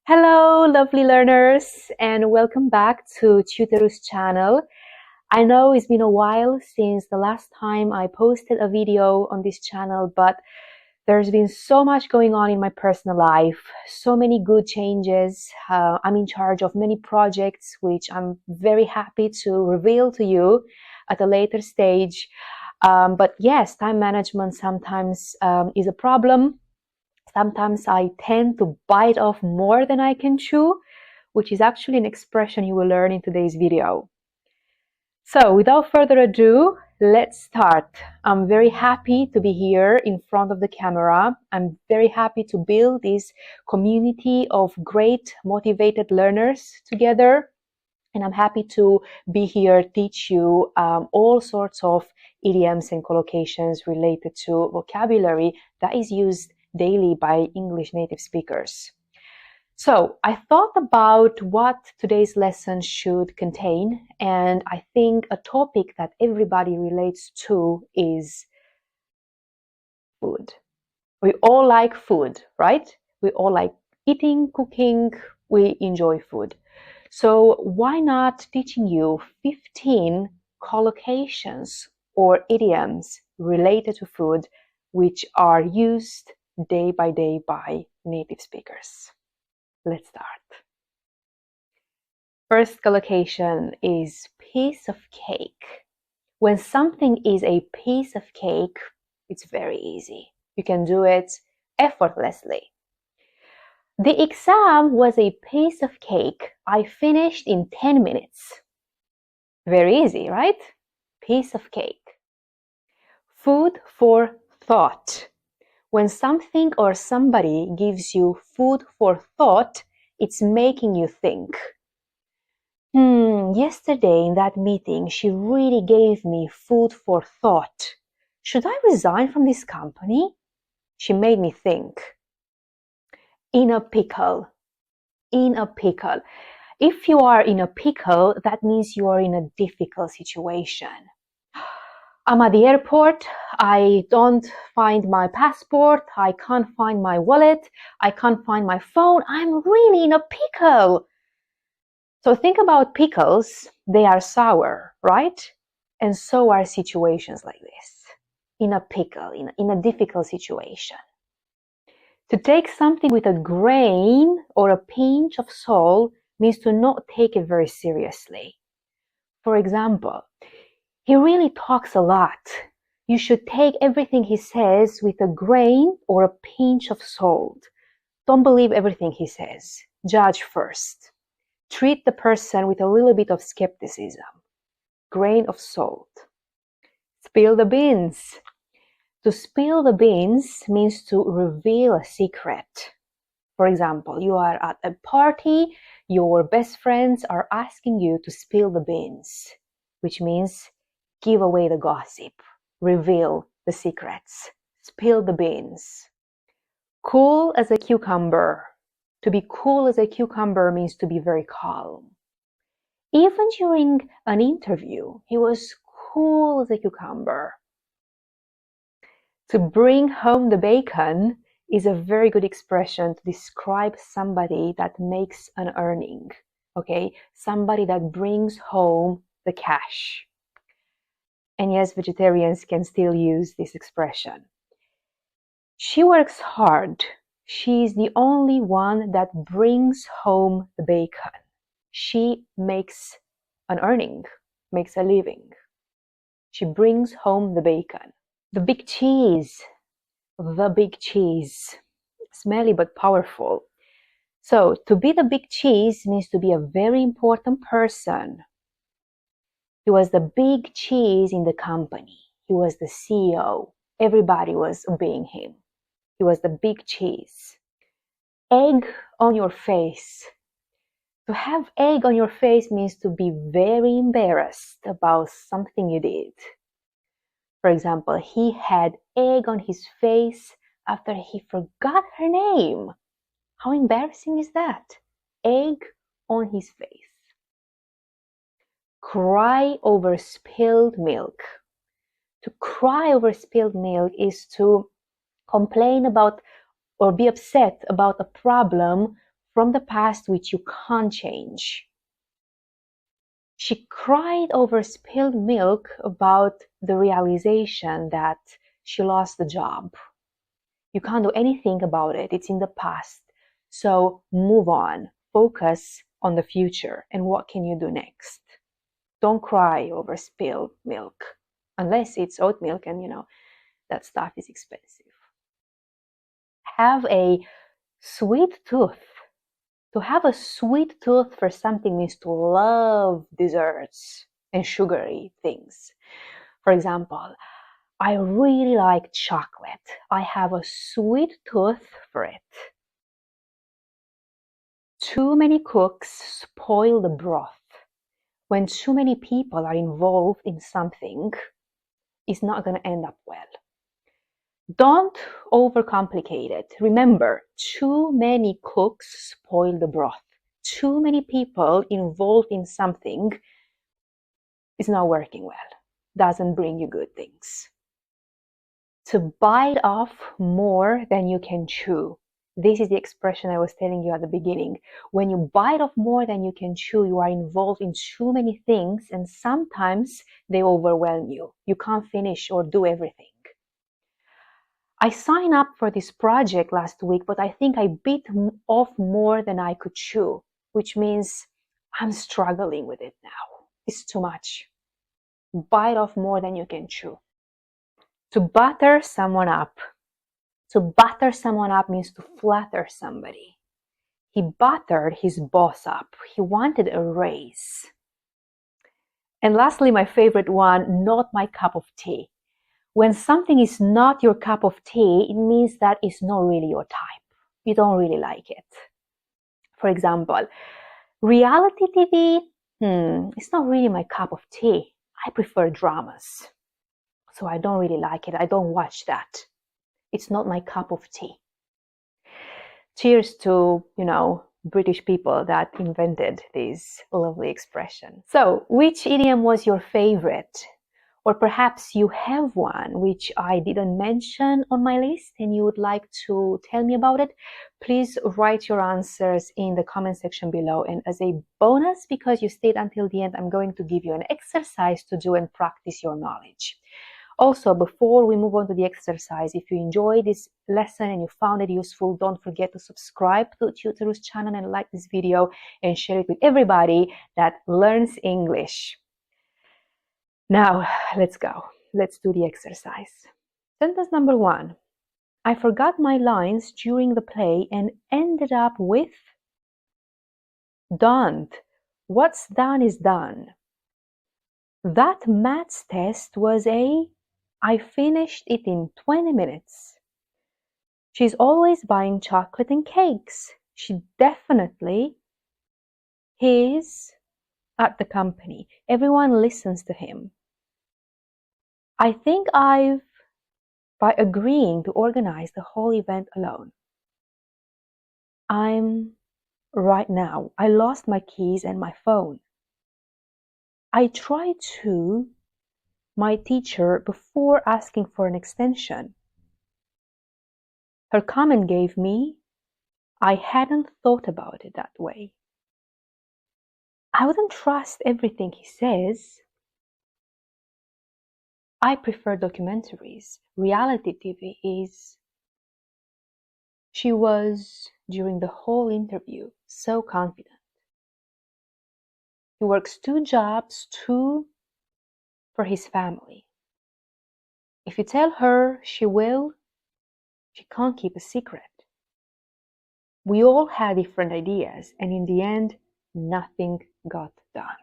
Hello, lovely learners, and welcome back to TUTOROU's channel. I know it's been a while since the last time I posted a video on this channel, but there's been so much going on in my personal life, so many good changes. I'm in charge of many projects, which I'm very happy to reveal to you at a later stage. But yes, time management sometimes is a problem. Sometimes I tend to bite off more than I can chew, which is actually an expression you will learn in today's video. So without further ado, let's start. I'm very happy to be here in front of the camera. I'm very happy to build this community of great motivated learners together. And I'm happy to be here, teach you all sorts of idioms and collocations related to vocabulary that is used daily by English native speakers. So I thought about what today's lesson should contain, and I think a topic that everybody relates to is food. We all like food, right? We all like eating, cooking, we enjoy food. So why not teaching you 15 collocations or idioms related to food which are used day by native speakers. Let's start. First collocation is piece of cake. When something is a piece of cake, it's very easy. You can do it effortlessly. The exam was a piece of cake I finished in 10 minutes. Very easy, right? Piece of cake. Food for thought. When something or somebody gives you food for thought, it's making you think. Yesterday in that meeting, she really gave me food for thought. Should I resign from this company? She made me think. In a pickle. In a pickle. If you are in a pickle, that means you are in a difficult situation. I'm at the airport, I don't find my passport, I can't find my wallet, I can't find my phone, I'm really in a pickle. So think about pickles, they are sour, right? And so are situations like this. In a pickle, in a difficult situation. To take something with a grain or a pinch of salt means to not take it very seriously. For example, he really talks a lot. You should take everything he says with a grain or a pinch of salt. Don't believe everything he says. Judge first. Treat the person with a little bit of skepticism. Grain of salt. Spill the beans. To spill the beans means to reveal a secret. For example, you are at a party, your best friends are asking you to spill the beans, which means give away the gossip, reveal the secrets, spill the beans. Cool as a cucumber. To be cool as a cucumber means to be very calm. Even during an interview, he was cool as a cucumber. To bring home the bacon is a very good expression to describe somebody that makes an earning, okay? Somebody that brings home the cash. And yes, vegetarians can still use this expression. She works hard. She's the only one that brings home the bacon. She makes an earning, makes a living. She brings home the bacon. The big cheese. The big cheese. Smelly but powerful. So, to be the big cheese means to be a very important person. He was the big cheese in the company. He was the CEO. Everybody was obeying him. He was the big cheese. Egg on your face. To have egg on your face means to be very embarrassed about something you did. For example, he had egg on his face after he forgot her name. How embarrassing is that? Egg on his face. Cry over spilled milk. To cry over spilled milk is to complain about or be upset about a problem from the past which you can't change. She cried over spilled milk about the realization that she lost the job. You can't do anything about it. It's in the past. So move on. Focus on the future and what can you do next. Don't cry over spilled milk, unless it's oat milk and that stuff is expensive. Have a sweet tooth. To have a sweet tooth for something means to love desserts and sugary things. For example, I really like chocolate. I have a sweet tooth for it. Too many cooks spoil the broth. When too many people are involved in something, it's not going to end up well. Don't overcomplicate it. Remember, too many cooks spoil the broth. Too many people involved in something is not working well. Doesn't bring you good things. To bite off more than you can chew. This is the expression I was telling you at the beginning. When you bite off more than you can chew, you are involved in too many things and sometimes they overwhelm you. You can't finish or do everything. I signed up for this project last week, but I think I bit off more than I could chew, which means I'm struggling with it now. It's too much. Bite off more than you can chew. To butter someone up. To butter someone up means to flatter somebody. He buttered his boss up. He wanted a raise. And lastly, my favorite one, not my cup of tea. When something is not your cup of tea, it means that it's not really your type. You don't really like it. For example, reality TV, it's not really my cup of tea. I prefer dramas. So I don't really like it. I don't watch that. It's not my cup of tea. Cheers to, British people that invented this lovely expression. So, which idiom was your favorite? Or perhaps you have one which I didn't mention on my list and you would like to tell me about it. Please write your answers in the comment section below. And as a bonus, because you stayed until the end, I'm going to give you an exercise to do and practice your knowledge. Also, before we move on to the exercise, if you enjoyed this lesson and you found it useful, don't forget to subscribe to TUTOROU's channel and like this video and share it with everybody that learns English. Now, let's go. Let's do the exercise. Sentence number 1. I forgot my lines during the play and ended up with done. What's done is done. That maths test was I finished it in 20 minutes. She's always buying chocolate and cakes. She definitely is at the company. Everyone listens to him. I think by agreeing to organize the whole event alone. Right now, I lost my keys and my phone. I tried to my teacher before asking for an extension. Her comment gave me, I hadn't thought about it that way. I wouldn't trust everything he says. I prefer documentaries. Reality TV is... She was, during the whole interview, so confident. He works 2 jobs, 2 for his family. If you tell her she can't keep a secret. We all had different ideas, and in the end, nothing got done.